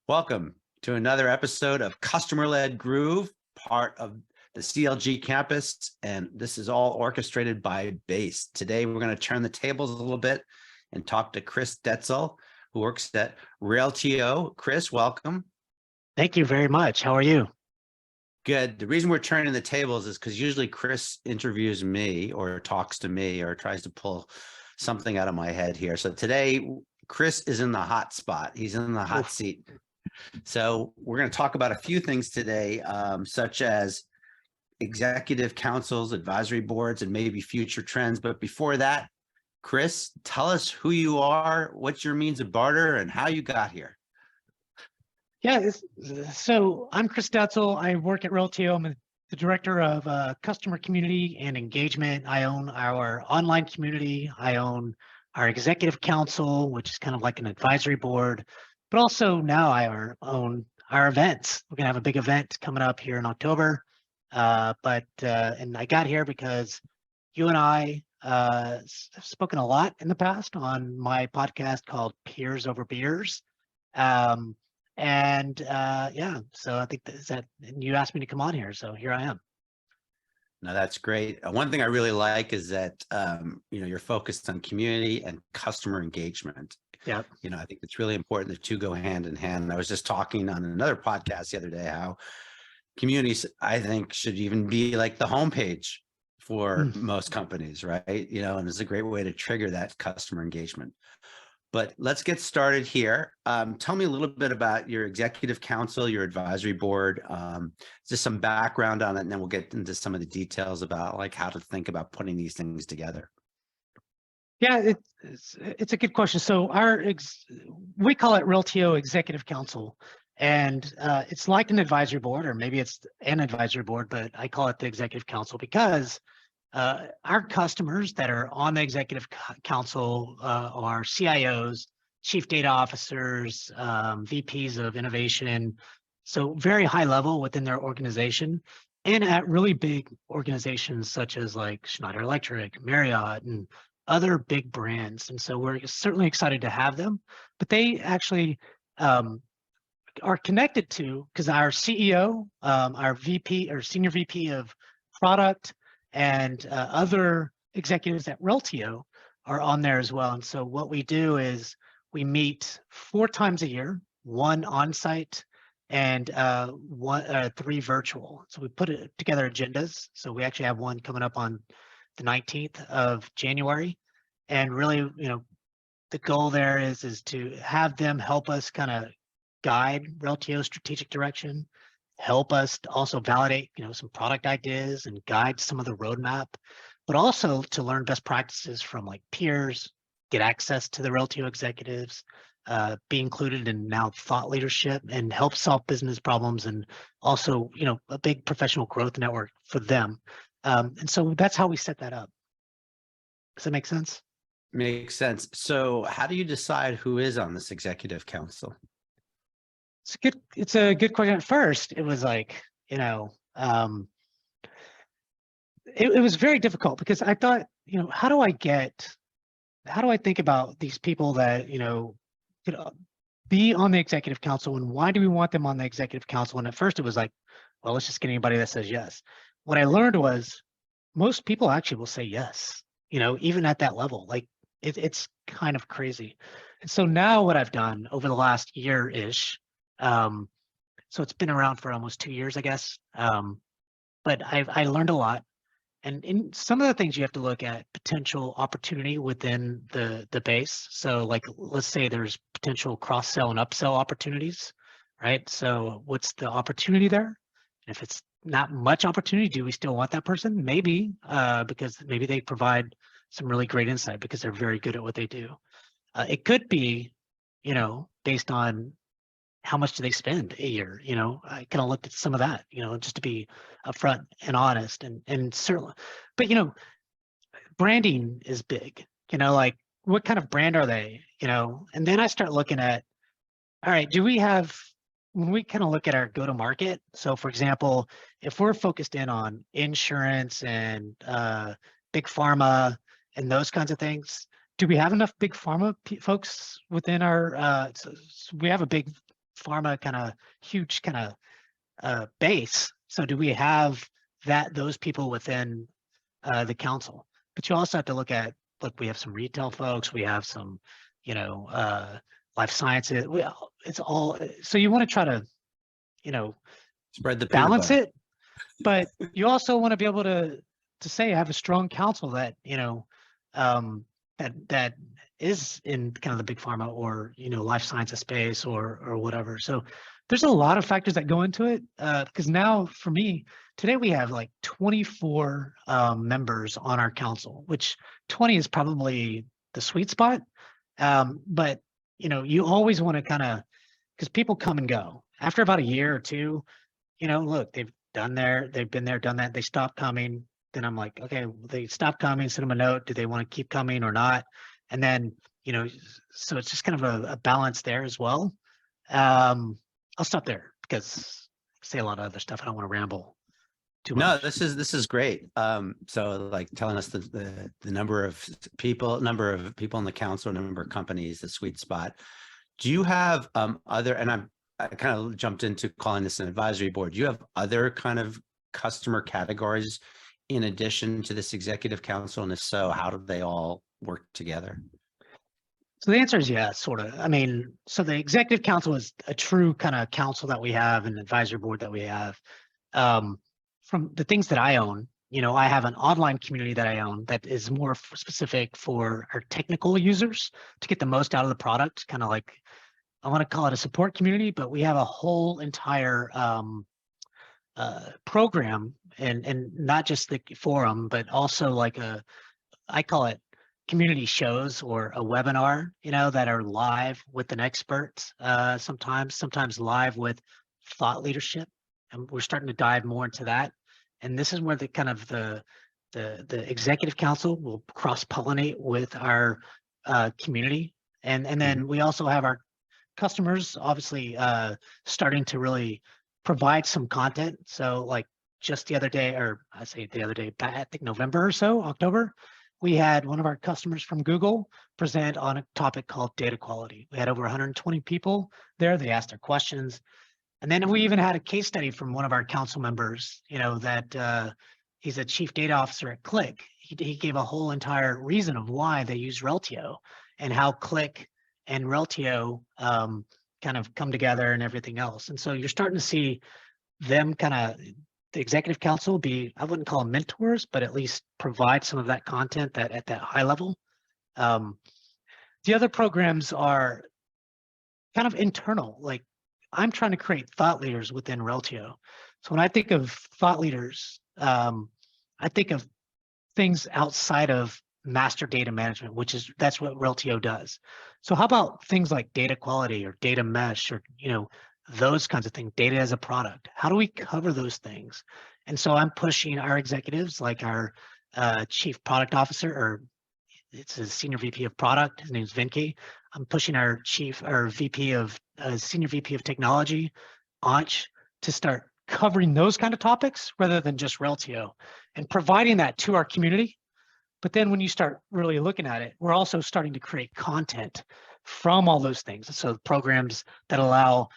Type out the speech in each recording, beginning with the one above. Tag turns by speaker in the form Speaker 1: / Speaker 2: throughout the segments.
Speaker 1: Welcome to another episode of Customer-Led Groove, part of the CLG campus, and this is all orchestrated by BASE. Today, we're going to turn the tables a little bit and talk to Chris Detzel, who works at Reltio. Chris, welcome.
Speaker 2: Thank you very much. How are you?
Speaker 1: Good. The reason we're turning the tables is because usually Chris interviews me or talks to me or tries to pull something out of my head here. So today, Chris is in the hot spot. He's in the hot seat. So we're going to talk about a few things today, such as executive councils, advisory boards, and maybe future trends. But before that, Chris, tell us who you are, what's your means of barter, and how you got here.
Speaker 2: Yeah, so I'm Chris Detzel. I work at Reltio. I'm the director of customer community and engagement. I own our online community. I own our executive council, which is kind of like an advisory board. But also now I own our events. We're gonna have a big event coming up here in October. And I got here because you and I have spoken a lot in the past on my podcast called Peers Over Beers. Yeah, so I think and you asked me to come on here, so here I am.
Speaker 1: No, that's great. One thing I really like is that you're focused on community and customer engagement.
Speaker 2: Yeah.
Speaker 1: I think it's really important. The two go hand in hand. And I was just talking on another podcast the other day how communities, I think, should even be like the homepage for most companies, right? And it's a great way to trigger that customer engagement. But let's get started here. Tell me a little bit about your executive council, your advisory board, just some background on it, and then we'll get into some of the details about like how to think about putting these things together.
Speaker 2: Yeah, it's a good question. So we call it Reltio Executive Council, and it's like an advisory board, or maybe it's an advisory board, but I call it the Executive Council because our customers that are on the Executive Council are CIOs, Chief Data Officers, VPs of innovation, so very high level within their organization, and at really big organizations such as like Schneider Electric, Marriott, and other big brands. And so we're certainly excited to have them, but they actually are connected to, because our CEO, our VP or Senior VP of Product, and other executives at Reltio are on there as well. And so what we do is we meet 4 times a year, 1 on-site and 3 virtual. So we put it together agendas. So we actually have one coming up on the 19th of January. And really, the goal there is to have them help us kind of guide Reltio's strategic direction, help us to also validate, some product ideas and guide some of the roadmap, but also to learn best practices from like peers, get access to the Reltio executives, be included in now thought leadership and help solve business problems, and also, a big professional growth network for them. And so that's how we set that up. Does that make sense?
Speaker 1: Makes sense. So how do you decide who is on this executive council?
Speaker 2: It's a good question. At first, it was like, it was very difficult because I thought, how do I think about these people that, could be on the executive council, and why do we want them on the executive council? And at first it was like, well, let's just get anybody that says yes. What I learned was most people actually will say yes, even at that level. Like it's kind of crazy. And so now what I've done over the last year-ish, so it's been around for almost 2 years, I guess. But I learned a lot. And in some of the things you have to look at potential opportunity within the base. So like, let's say there's potential cross-sell and upsell opportunities, right? So what's the opportunity there? And if it's not much opportunity, do we still want that person? Maybe, because maybe they provide some really great insight because they're very good at what they do. It could be, based on how much do they spend a year? I kind of looked at some of that, just to be upfront and honest, and certainly, but branding is big, like what kind of brand are they, and then I start looking at, all right, when we kind of look at our go-to-market, so for example, if we're focused in on insurance and big pharma and those kinds of things, do we have enough big pharma folks within our, so we have a big pharma kind of huge kind of base. So do we have those people within the council? But you also have to look at, look, we have some retail folks, we have some, life sciences. It's all, so you want to try to,
Speaker 1: Spread the peanut
Speaker 2: balance
Speaker 1: butter.
Speaker 2: it, but you also want to be able to say have a strong council that that is in kind of the big pharma or life sciences space or whatever. So there's a lot of factors that go into it, because now for me today we have like 24 members on our council, which 20 is probably the sweet spot. But you always want to kind of, because people come and go after about a year or two. Look, they've been there, done that. They stop coming. Then I'm like, okay, they stop coming, send them a note. Do they want to keep coming or not? And then, so it's just kind of a balance there as well. I'll stop there because I say a lot of other stuff. I don't want to ramble too
Speaker 1: No,
Speaker 2: much.
Speaker 1: this is great. So like telling us the number of people in the council, number of companies, the sweet spot. Do you have other, and I kind of jumped into calling this an advisory board. Do you have other kind of customer categories in addition to this executive council? And if so, how do they all work together?
Speaker 2: So the answer is yes, sort of. I mean, so the executive council is a true kind of council that we have, an advisory board that we have. From the things that I own, I have an online community that I own that is more specific for our technical users to get the most out of the product. Kind of like, I want to call it a support community, but we have a whole entire program, and not just the forum, but also like I call it community shows or a webinar, that are live with an expert, sometimes live with thought leadership. And we're starting to dive more into that. And this is where the kind of the executive council will cross-pollinate with our community. And then we also have our customers obviously starting to really provide some content. So like just the other day, or I say the other day, I think November or so, October, we had one of our customers from Google present on a topic called data quality. We had over 120 people there. They asked their questions. And then we even had a case study from one of our council members, that he's a chief data officer at Click. He gave a whole entire reason of why they use Reltio and how Click and Reltio kind of come together and everything else. And so you're starting to see them kind of, the executive council be, I wouldn't call them mentors, but at least provide some of that content that at that high level. The other programs are kind of internal. Like I'm trying to create thought leaders within Reltio. So when I think of thought leaders, I think of things outside of master data management, that's what Reltio does. So how about things like data quality or data mesh or, those kinds of things, data as a product? How do we cover those things? And so I'm pushing our executives, like our chief product officer, or it's a senior VP of product. His name is Vinky. I'm pushing our senior VP of technology, Anch, to start covering those kind of topics rather than just Reltio and providing that to our community. But then when you start really looking at it, we're also starting to create content from all those things. So programs that allow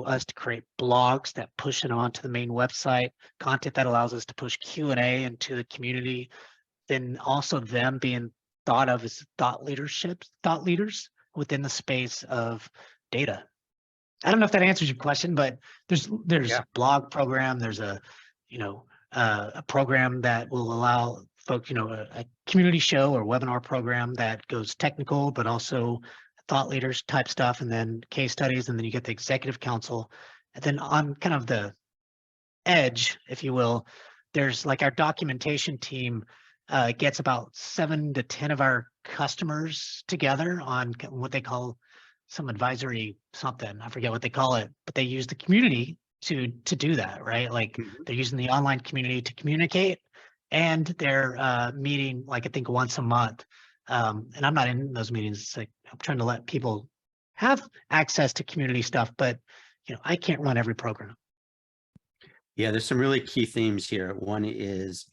Speaker 2: us to create blogs that push it onto the main website, content that allows us to push Q&A into the community, then also them being thought of as thought leaders within the space of data. I don't know if that answers your question, but there's a blog program, there's a program that will allow folks, a community show or webinar program that goes technical, but also thought leaders type stuff, and then case studies, and then you get the executive council. And then on kind of the edge, if you will, there's like our documentation team gets about 7 to 10 of our customers together on what they call some advisory something. I forget what they call it, but they use the community to do that, right? Like they're using the online community to communicate, and they're meeting like I think once a month. And I'm not in those meetings. It's like I'm trying to let people have access to community stuff, but I can't run every program.
Speaker 1: Yeah, there's some really key themes here. One is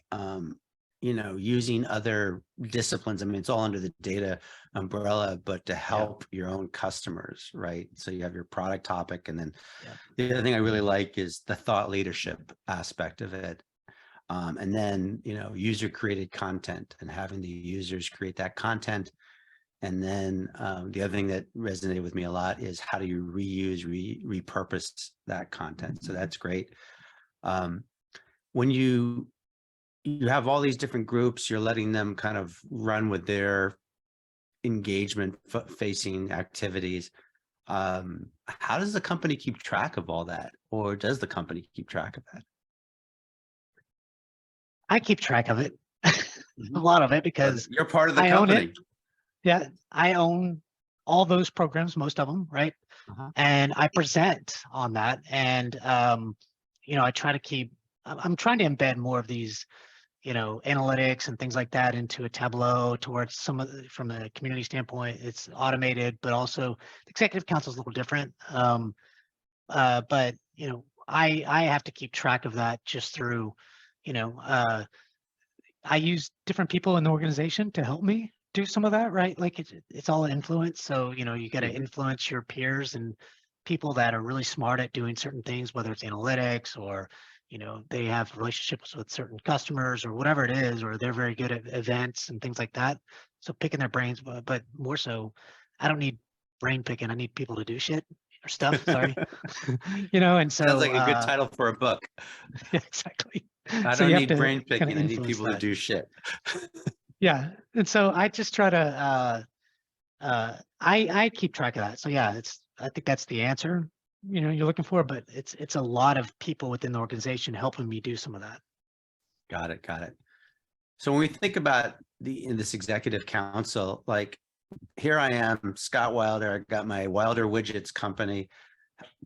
Speaker 1: using other disciplines. I mean, it's all under the data umbrella, but to
Speaker 2: Yeah.
Speaker 1: help your own customers, right? So you have your product topic. And then
Speaker 2: Yeah.
Speaker 1: the other thing I really like is the thought leadership aspect of it. And then, user created content and having the users create that content. And then the other thing that resonated with me a lot is how do you reuse, repurpose that content? So that's great. When you have all these different groups, you're letting them kind of run with their engagement facing activities. How does the company keep track of all that? Or does the company keep track of that?
Speaker 2: I keep track of it, a lot of it, because
Speaker 1: You're part of the
Speaker 2: I own it.
Speaker 1: company.
Speaker 2: Yeah, I own all those programs, most of them, right? And I present on that. And, I try to keep, I'm trying to embed more of these, analytics and things like that into a Tableau towards some of from a community standpoint, it's automated, but also the executive council is a little different. But, I have to keep track of that just through, I use different people in the organization to help me do some of that, right? Like it's all influence. So, you got to influence your peers and people that are really smart at doing certain things, whether it's analytics or, they have relationships with certain customers or whatever it is, or they're very good at events and things like that. So picking their brains, but more so, I don't need brain picking. I need people to do shit or stuff. Sorry. And so,
Speaker 1: Sounds like a good title for a book.
Speaker 2: yeah, exactly.
Speaker 1: I
Speaker 2: So
Speaker 1: don't
Speaker 2: you have
Speaker 1: need
Speaker 2: to
Speaker 1: brain
Speaker 2: kind of
Speaker 1: picking. I need
Speaker 2: influence
Speaker 1: people to
Speaker 2: that.
Speaker 1: do shit.
Speaker 2: Yeah. And so I just try to I keep track of that. So yeah, I think that's the answer, you're looking for, but it's a lot of people within the organization helping me do some of that.
Speaker 1: Got it. Got it. So when we think about in this executive council, like here I am, Scott Wilder, I got my Wilder Widgets company.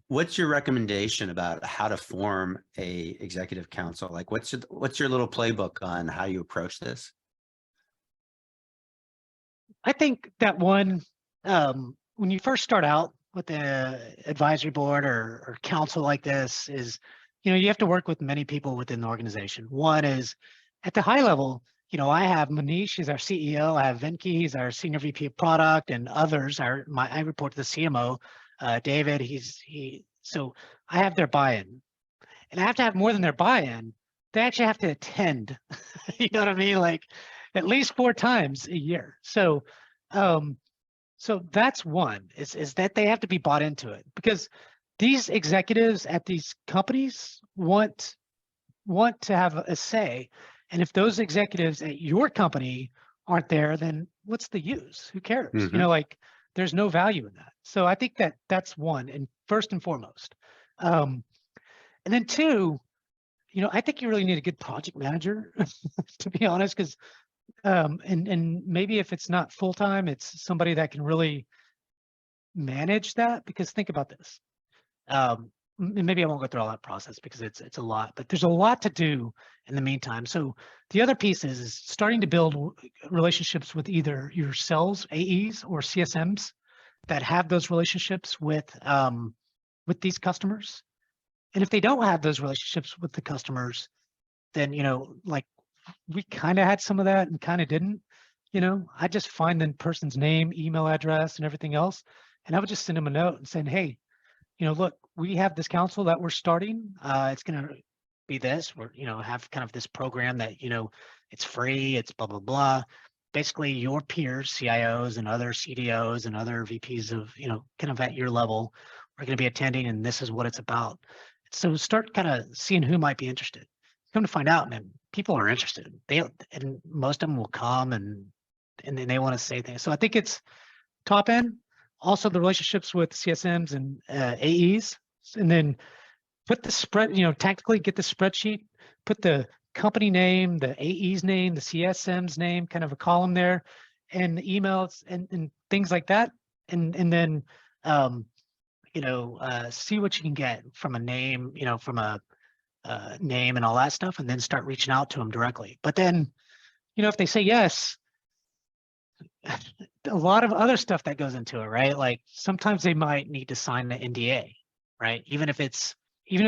Speaker 1: What's your recommendation about how to form a executive council? Like what's your little playbook on how you approach this?
Speaker 2: I think that when you first start out with the advisory board or council like this is, you have to work with many people within the organization. One is at the high level, I have Manish, he's our CEO. I have Venki, he's our senior VP of product, and others I report to the CMO, David, so I have their buy-in, and I have to have more than their buy-in. They actually have to attend, you know what I mean? Like at least 4 times a year. So, so that's one is that they have to be bought into it, because these executives at these companies want to have a say. And if those executives at your company aren't there, then what's the use? Who cares? Like there's no value in that. So I think that's one, and first and foremost. And then two, I think you really need a good project manager, to be honest, because and maybe if it's not full time, it's somebody that can really manage that. Because think about this. And maybe I won't go through all that process because it's a lot, but there's a lot to do in the meantime. So the other piece is starting to build relationships with either your sales AEs or CSMs that have those relationships with these customers. And if they don't have those relationships with the customers, then like we kind of had some of that and kind of didn't. I just find the person's name, email address, and everything else, and I would just send them a note and saying, hey, look, we have this council that we're starting. It's going to be this, we're, have kind of this program that, it's free, it's blah, blah, blah. Basically your peers, CIOs and other CDOs and other VPs of, kind of at your level are going to be attending, and this is what it's about. So start kind of seeing who might be interested. Come to find out, man, people are interested. And most of them will come and then they want to say things. So I think it's top end, also the relationships with CSMs and AEs, and then put the spread, tactically get the spreadsheet, put the company name, the AE's name, the CSM's name, kind of a column there, and the emails and things like that. And then, see what you can get from a name, from a name and all that stuff, and then start reaching out to them directly. But then, if they say yes, a lot of other stuff that goes into it, right? Like sometimes they might need to sign the NDA, right? Even if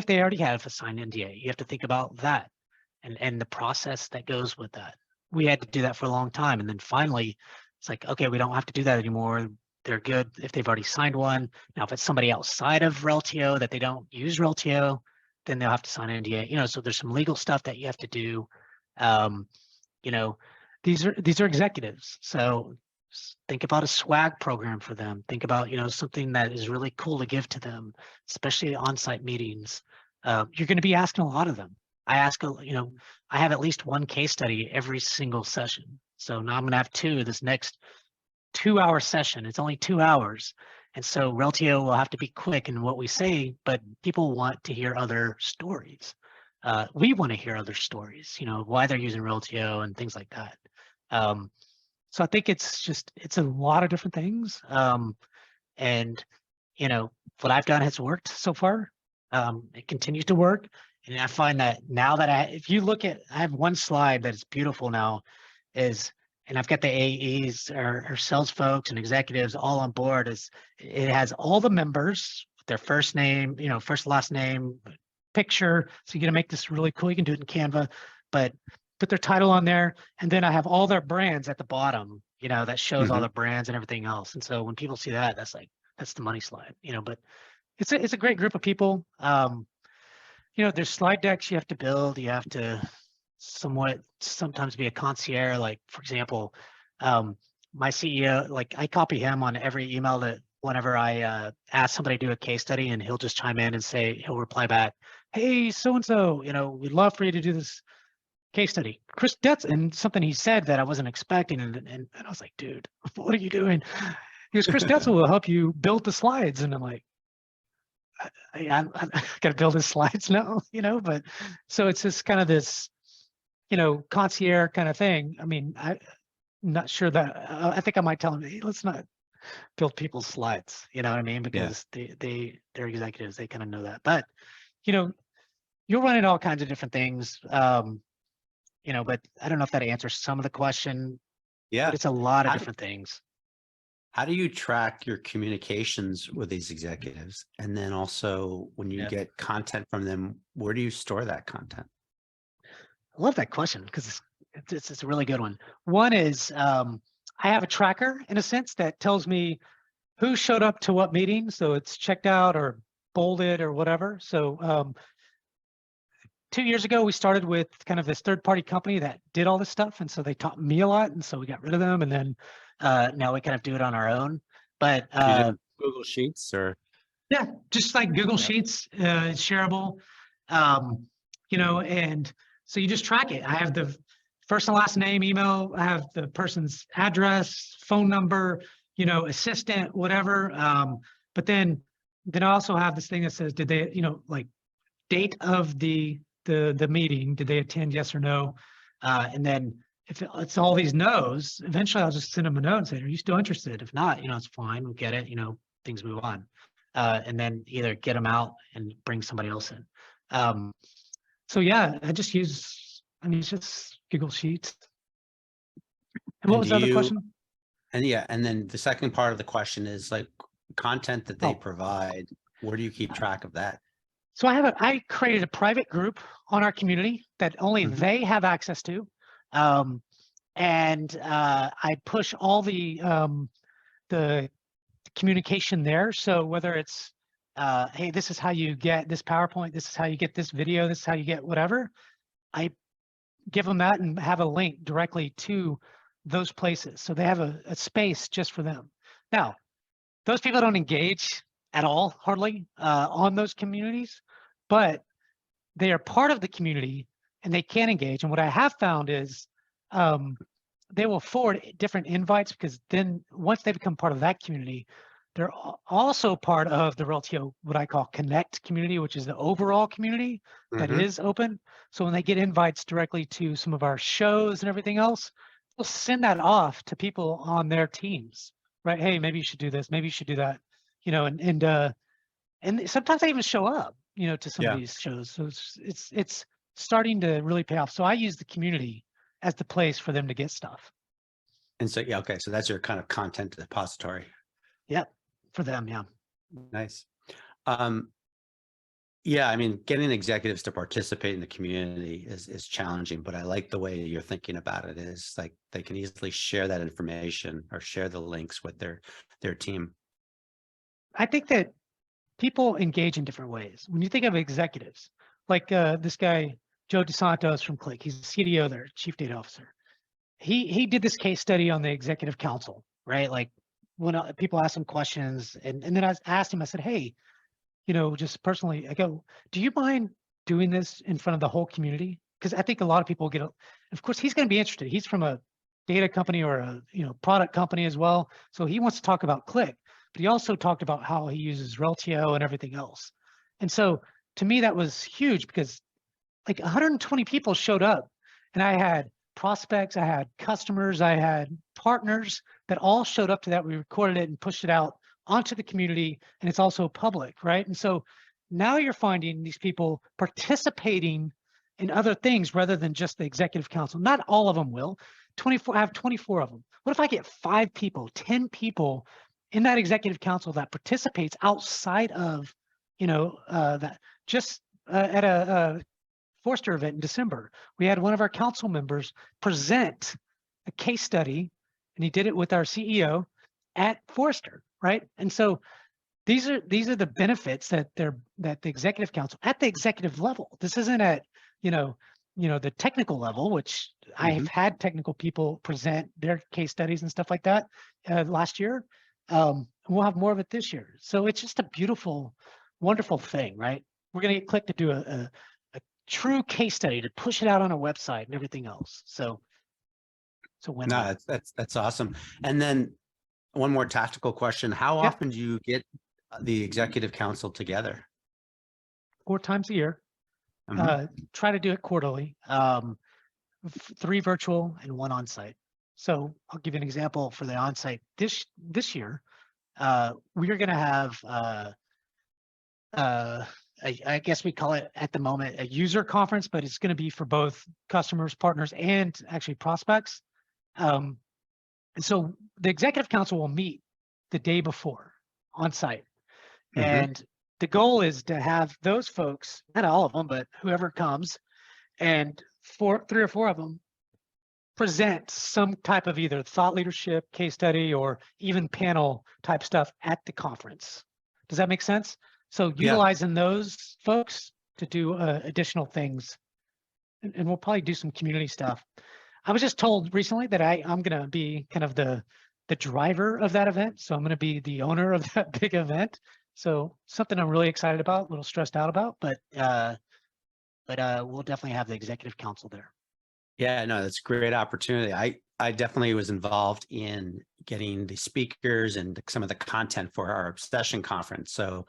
Speaker 2: they already have a signed NDA, you have to think about that and the process that goes with that. we had to do that for a long time. And then finally, it's like, okay, we don't have to do that anymore. They're good if they've already signed one. Now, if it's somebody outside of Reltio that they don't use Reltio, then they'll have to sign an NDA. You know, so there's some legal stuff that you have to do. You know, these are executives. So think about a swag program for them. Think about, you know, something that is really cool to give to them, especially on-site meetings. You're going to be asking a lot of them. I ask, you know, I have at least one case study every single session. So now I'm going to have two this next 2-hour session. It's only 2 hours. And so Reltio will have to be quick in what we say, but people want to hear other stories. We want to hear other stories, you know, why they're using Reltio and things like that. So I think it's a lot of different things. And, you know, what I've done has worked so far. It continues to work. And I find that now that if you look at, I have one slide that is beautiful now and I've got the AEs or sales folks and executives all on board it has all the members, their first name, you know, first, last name, picture. So you're going to make this really cool. You can do it in Canva, but put their title on there. And then I have all their brands at the bottom, you know, that shows all the brands and everything else. And so when people see that, that's the money slide, you know, but it's a great group of people. You know, there's slide decks you have to build. You have to sometimes be a concierge. Like, for example, my CEO, like I copy him on every email that whenever I ask somebody to do a case study, and he'll just chime in and say, he'll reply back, hey, so-and-so, you know, we'd love for you to do this case study. Chris Detzel, and something he said that I wasn't expecting. And I was like, dude, what are you doing? He goes, Chris Detzel will help you build the slides. And I'm like, I'm got to build his slides now, you know, but so it's just kind of this, you know, concierge kind of thing. I mean, I'm not sure that I think I might tell him, hey, let's not build people's slides, you know what I mean? Because they're executives, they kind of know that. But, you know, you're running all kinds of different things. You know, but I don't know if that answers some of the question,
Speaker 1: Yeah.
Speaker 2: but it's a lot of
Speaker 1: How do,
Speaker 2: different things.
Speaker 1: how do you track your communications with these executives? And then also when you get content from them, where do you store that content?
Speaker 2: I love that question because it's a really good one. One is I have a tracker in a sense that tells me who showed up to what meeting. So it's checked out or bolded or whatever. So 2 years ago, we started with kind of this third-party company that did all this stuff. And so they taught me a lot. And so we got rid of them. And then now we kind of do it on our own. But
Speaker 1: You did Google Sheets or?
Speaker 2: yeah, just like Google Sheets, it's shareable. You know, and so you just track it. I have the first and last name, email, I have the person's address, phone number, you know, assistant, whatever. But then I also have this thing that says, did they, you know, like date of the meeting, did they attend, yes or no? And then if it's all these no's, eventually I'll just send them a note and say, are you still interested? If not, you know, it's fine, we'll get it, you know, things move on. And then either get them out and bring somebody else in. So yeah, I just use, I mean, it's just Google Sheets. And what was the other question?
Speaker 1: And and then the second part of the question is like content that they provide. Where do you keep track of that?
Speaker 2: So I created a private group on our community that only they have access to. And I push all the communication there. So whether it's, hey, this is how you get this PowerPoint, this is how you get this video, this is how you get whatever, I give them that and have a link directly to those places. So they have a space just for them. Now, those people don't engage at all, hardly, on those communities, but they are part of the community and they can engage. And what I have found is they will forward different invites because then once they become part of that community, they're also part of the Reltio, what I call Connect community, which is the overall community that is open. So when they get invites directly to some of our shows and everything else, we'll send that off to people on their teams, right? Hey, maybe you should do this, maybe you should do that, you know, and sometimes they even show up, you know, to some of these shows. So it's starting to really pay off. So I use the community as the place for them to get stuff.
Speaker 1: And so, yeah, okay. So that's your kind of content depository.
Speaker 2: Yep. For them. Yeah.
Speaker 1: Nice. Yeah, I mean, getting executives to participate in the community is challenging, but I like the way you're thinking about it. Is like they can easily share that information or share the links with their team.
Speaker 2: I think that people engage in different ways. When you think of executives, like this guy, Joe DeSantos from Click, he's the CDO there, Chief Data Officer. He did this case study on the executive council, right? Like when people ask him questions, and then I asked him, I said, hey, just personally, I go, do you mind doing this in front of the whole community? Because I think a lot of people of course, he's going to be interested. He's from a data company or a product company as well, so he wants to talk about Click, but he also talked about how he uses Reltio and everything else. And so to me, that was huge because like 120 people showed up, and I had prospects, I had customers, I had partners that all showed up to that. We recorded it and pushed it out onto the community, and it's also public, right? And so now you're finding these people participating in other things rather than just the executive council. Not all of them will. 24, I have 24 of them. What if I get 5 people, 10 people in that executive council that participates outside of, that just at a Forrester event in December, we had one of our council members present a case study, and he did it with our CEO at Forrester, right? And so these are the benefits that that the executive council at the executive level. This isn't at the technical level, which I have had technical people present their case studies and stuff like that last year. We'll have more of it this year. So it's just a beautiful, wonderful thing, right? We're going to get Click to do a true case study to push it out on a website and everything else. So it's a win-win.
Speaker 1: No, that's awesome. And then one more tactical question: how
Speaker 2: Yeah.
Speaker 1: often do you get the executive council together?
Speaker 2: 4 times a year. Try to do it quarterly. 3 virtual and 1 on-site. So I'll give you an example for the on-site this year. We are going to have I guess we call it at the moment a user conference, but it's going to be for both customers, partners, and actually prospects. And so the executive council will meet the day before on site. And the goal is to have those folks, not all of them, but whoever comes, and 3 or 4 of them present some type of either thought leadership, case study, or even panel type stuff at the conference. Does that make sense? So utilizing those folks to do additional things, and we'll probably do some community stuff. I was just told recently that I'm going to be kind of the driver of that event. So I'm going to be the owner of that big event. So something I'm really excited about, a little stressed out about, but we'll definitely have the executive council there.
Speaker 1: Yeah, no, that's a great opportunity. I definitely was involved in getting the speakers and some of the content for our Obsession conference. So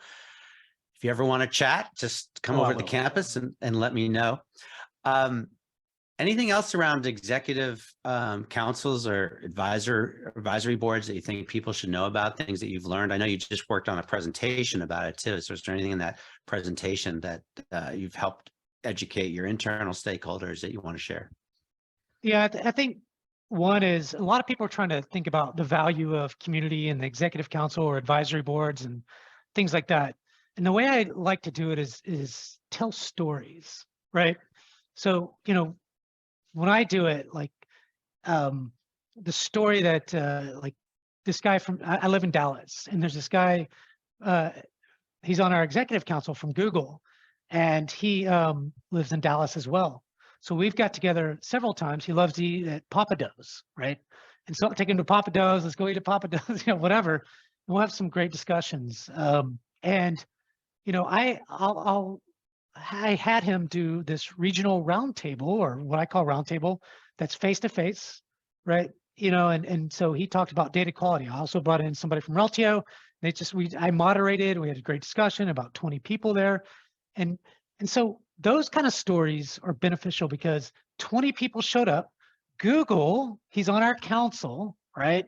Speaker 1: if you ever want to chat, just come over to the campus and let me know. Anything else around executive councils or advisory boards that you think people should know about, things that you've learned? I know you just worked on a presentation about it too. So is there anything in that presentation that you've helped educate your internal stakeholders that you want to share?
Speaker 2: Yeah, I think one is a lot of people are trying to think about the value of community and the executive council or advisory boards and things like that. And the way I like to do it is tell stories, right? So, when I do it, like the story that like this guy I live in Dallas, and there's this guy, he's on our executive council from Google, and he lives in Dallas as well. So we've got together several times. He loves to eat at Papa Do's, right? And so I'll take him to Papa Do's. Let's go eat at Papa Do's, whatever. And we'll have some great discussions. And I had him do this regional roundtable, or what I call roundtable, that's face to face, right? And so he talked about data quality. I also brought in somebody from Reltio. I moderated. We had a great discussion, about 20 people there, and so those kind of stories are beneficial because 20 people showed up. Google, he's on our council, right?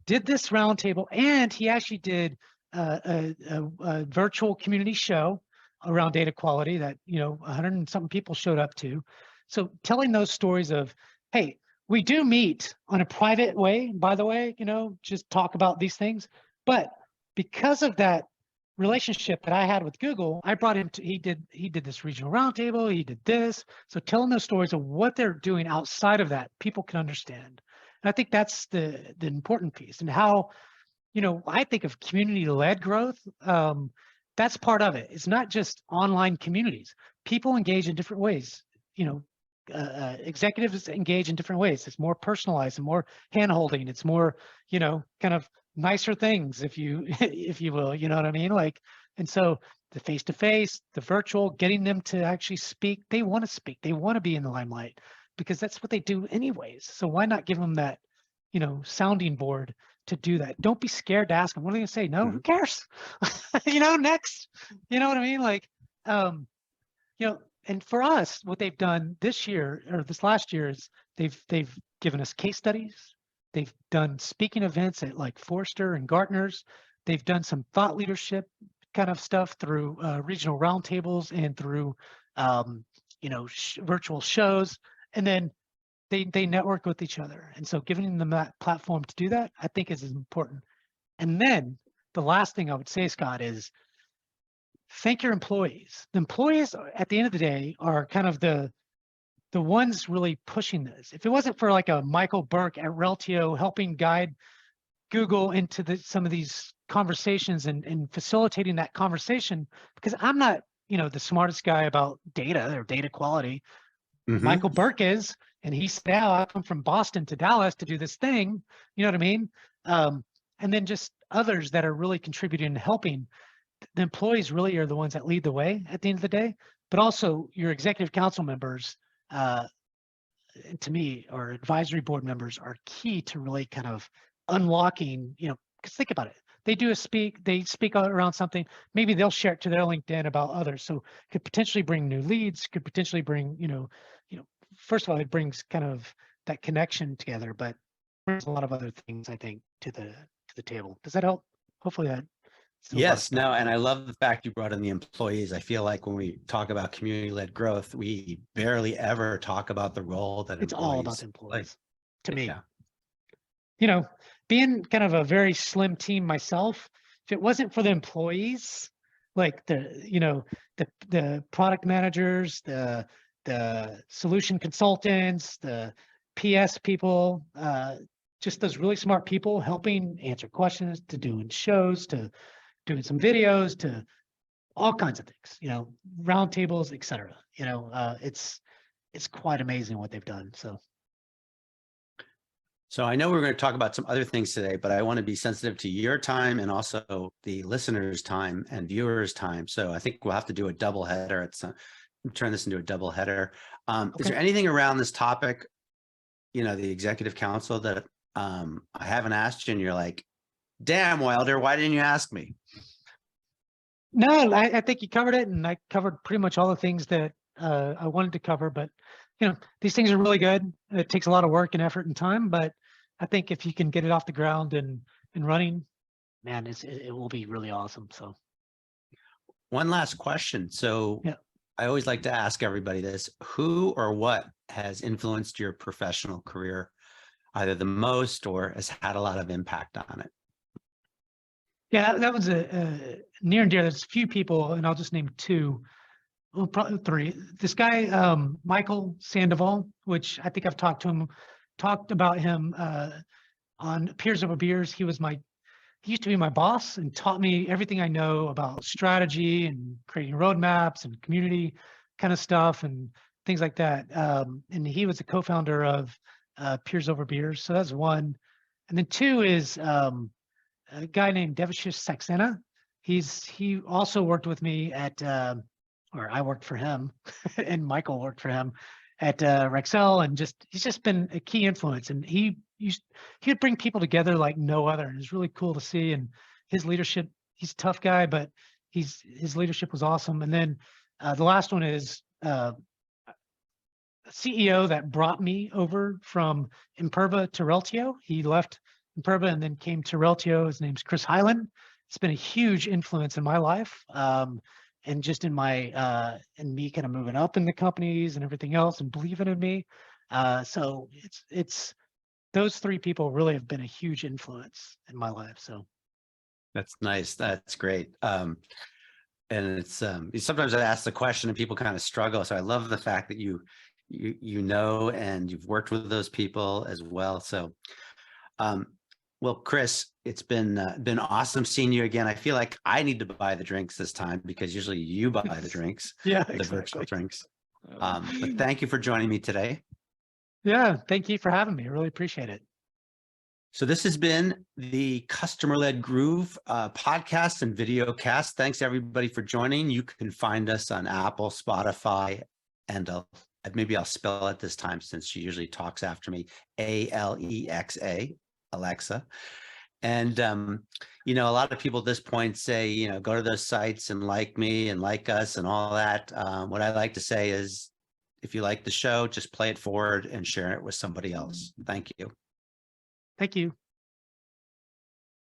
Speaker 2: Did this roundtable, and he actually did a virtual community show around data quality that 100 and something people showed up to. So telling those stories of, hey, we do meet on a private way, by the way, just talk about these things, but because of that relationship that I had with Google, I brought him to, he did this regional roundtable, he did this. So telling those stories of what they're doing outside of that, people can understand. And I think that's the important piece, and how, I think of community-led growth. That's part of it. It's not just online communities. People engage in different ways. Executives engage in different ways. It's more personalized and more hand-holding. It's more, kind of nicer things, if you if you will. You know what I mean? Like, and so the face-to-face, the virtual, getting them to actually speak. They want to speak. They want to be in the limelight because that's what they do anyways. So why not give them that, sounding board to do that? Don't be scared to ask them. What are they gonna say? No, who cares? Next. You know what I mean? Like, and for us, what they've done this year or this last year is they've given us case studies. They've done speaking events at like Forrester and Gartner's. They've done some thought leadership kind of stuff through regional roundtables and through virtual shows. And then they network with each other. And so giving them that platform to do that, I think is important. And then the last thing I would say, Scott, is thank your employees. The employees at the end of the day are kind of the ones really pushing this. If it wasn't for like a Michael Burke at Reltio helping guide Google into some of these conversations and facilitating that conversation, because I'm not, the smartest guy about data or data quality. Michael Burke is, and he said, "Oh, I come from Boston to Dallas to do this thing." You know what I mean? And then just others that are really contributing and helping. The employees really are the ones that lead the way at the end of the day, but also your executive council members, to me, or advisory board members are key to really kind of unlocking, because think about it. They speak around something, maybe they'll share it to their LinkedIn about others. So could potentially bring new leads, could potentially bring, first of all, it brings kind of that connection together, but brings a lot of other things, I think, to the table. Does that help? Hopefully that.
Speaker 1: Yes, no, and I love the fact you brought in the employees. I feel like when we talk about community-led growth, we barely ever talk about the role that
Speaker 2: it's all about the employees to me. Being kind of a very slim team myself, if it wasn't for the employees, like the product managers, the solution consultants, the PS people, just those really smart people helping answer questions, to doing shows, to doing some videos, to all kinds of things, roundtables, etc. It's quite amazing what they've done.
Speaker 1: So I know we're going to talk about some other things today, but I want to be sensitive to your time and also the listeners' time and viewers' time. So I think we'll have to do a double header. Turn this into a double header. Is there anything around this topic, the executive council, that I haven't asked you and you're like, damn, Wilder, why didn't you ask me?
Speaker 2: No, I think you covered it, and I covered pretty much all the things that I wanted to cover. But these things are really good. It takes a lot of work and effort and time, but I think if you can get it off the ground and running, man, it will be really awesome. So,
Speaker 1: one last question. So, I always like to ask everybody this: who or what has influenced your professional career, either the most or has had a lot of impact on it?
Speaker 2: Yeah, that was a near and dear. There's a few people, and I'll just name two. Well, probably three. This guy, Michael Sandoval, which I think I've talked about him on Peers Over Beers. He used to be my boss and taught me everything I know about strategy and creating roadmaps and community kind of stuff and things like that. And he was a co-founder of Peers Over Beers. So that's one. And then two is a guy named Devashish Saxena. He also worked with me at, or I worked for him, and Michael worked for him at Rexel, and he's just been a key influence. And he would bring people together like no other, and it's really cool to see. And his leadership, he's a tough guy, but his leadership was awesome. And then the last one is a CEO that brought me over from Imperva to Reltio. He left Imperva and then came to Reltio. His name's Chris Hyland. It's been a huge influence in my life, and just in me kind of moving up in the companies and everything else, and believing in me. So it's those three people really have been a huge influence in my life. So
Speaker 1: That's nice. That's great. And it's sometimes I ask the question and people kind of struggle. So I love the fact that you know and you've worked with those people as well. So well, Chris, it's been awesome seeing you again. I feel like I need to buy the drinks this time because usually you buy the drinks,
Speaker 2: Yeah,
Speaker 1: the virtual
Speaker 2: exactly.
Speaker 1: drinks. But thank you for joining me today.
Speaker 2: Yeah, thank you for having me. I really appreciate it.
Speaker 1: So this has been the Customer-Led Groove podcast and video cast. Thanks everybody for joining. You can find us on Apple, Spotify, and maybe I'll spell it this time since she usually talks after me, Alexa, Alexa. And, you know, a lot of people at this point say, you know, go to those sites and like me and like us and all that. What I like to say is, if you like the show, just play it forward and share it with somebody else. Thank you.
Speaker 2: Thank you.